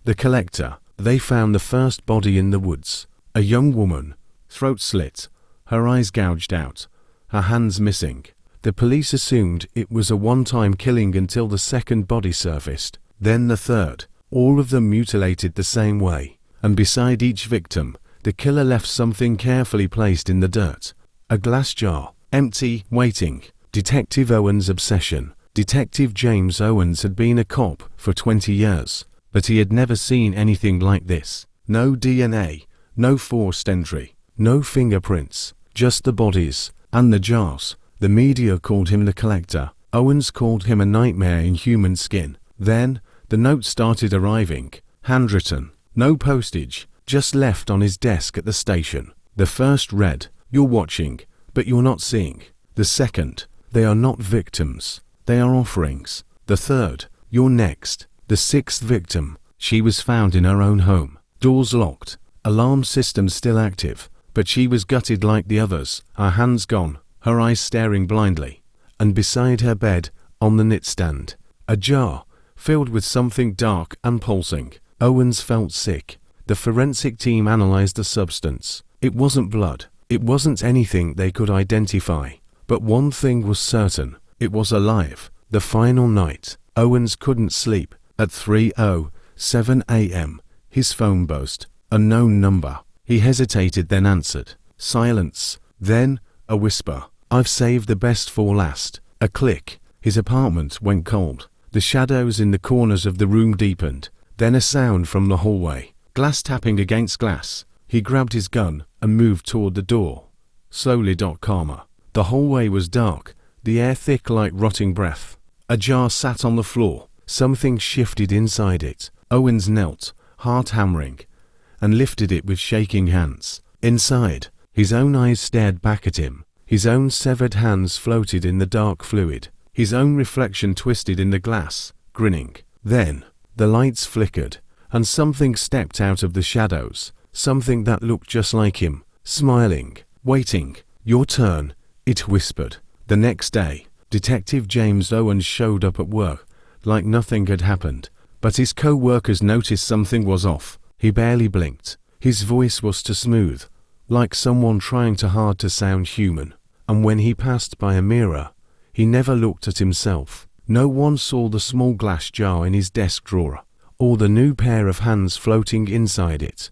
The collector. They found the first body in the woods. A young woman. Throat slit. Her eyes gouged out. Her hands missing. The police assumed it was a one-time killing until the second body surfaced. Then the third. All of them mutilated the same way. And beside each victim, the killer left something carefully placed in the dirt. A glass jar. Empty, waiting. Detective Owen's obsession. Detective James Owens had been a cop for 20 years, but he had never seen anything like this. No DNA, no forced entry, no fingerprints, just the bodies and the jars. The media called him the collector. Owens called him a nightmare in human skin. Then, the notes started arriving, handwritten, no postage, just left on his desk at the station. The first read, "You're watching, but you're not seeing." The second, "They are not victims, they are offerings." The third, "You're next." The sixth victim, she was found in her own home. Doors locked, alarm system still active, but she was gutted like the others, her hands gone, her eyes staring blindly. And beside her bed, on the nightstand, a jar, filled with something dark and pulsing. Owens felt sick. The forensic team analyzed the substance. It wasn't blood. It wasn't anything they could identify. But one thing was certain. It was alive. The final night. Owens couldn't sleep. At 3:07 a.m., his phone buzzed. Unknown number. He hesitated, then answered. Silence. Then, a whisper. "I've saved the best for last." A click. His apartment went cold. The shadows in the corners of the room deepened. Then a sound from the hallway. Glass tapping against glass. He grabbed his gun and moved toward the door. Slowly, calmer. The hallway was dark, the air thick like rotting breath. A jar sat on the floor. Something shifted inside it. Owens knelt, heart hammering, and lifted it with shaking hands. Inside, his own eyes stared back at him. His own severed hands floated in the dark fluid. His own reflection twisted in the glass, grinning. Then, the lights flickered, and something stepped out of the shadows. Something that looked just like him, smiling, waiting. "Your turn," it whispered. The next day, Detective James Owens showed up at work, like nothing had happened. But his co-workers noticed something was off. He barely blinked. His voice was too smooth, like someone trying too hard to sound human. And when he passed by a mirror, he never looked at himself. No one saw the small glass jar in his desk drawer, or the new pair of hands floating inside it.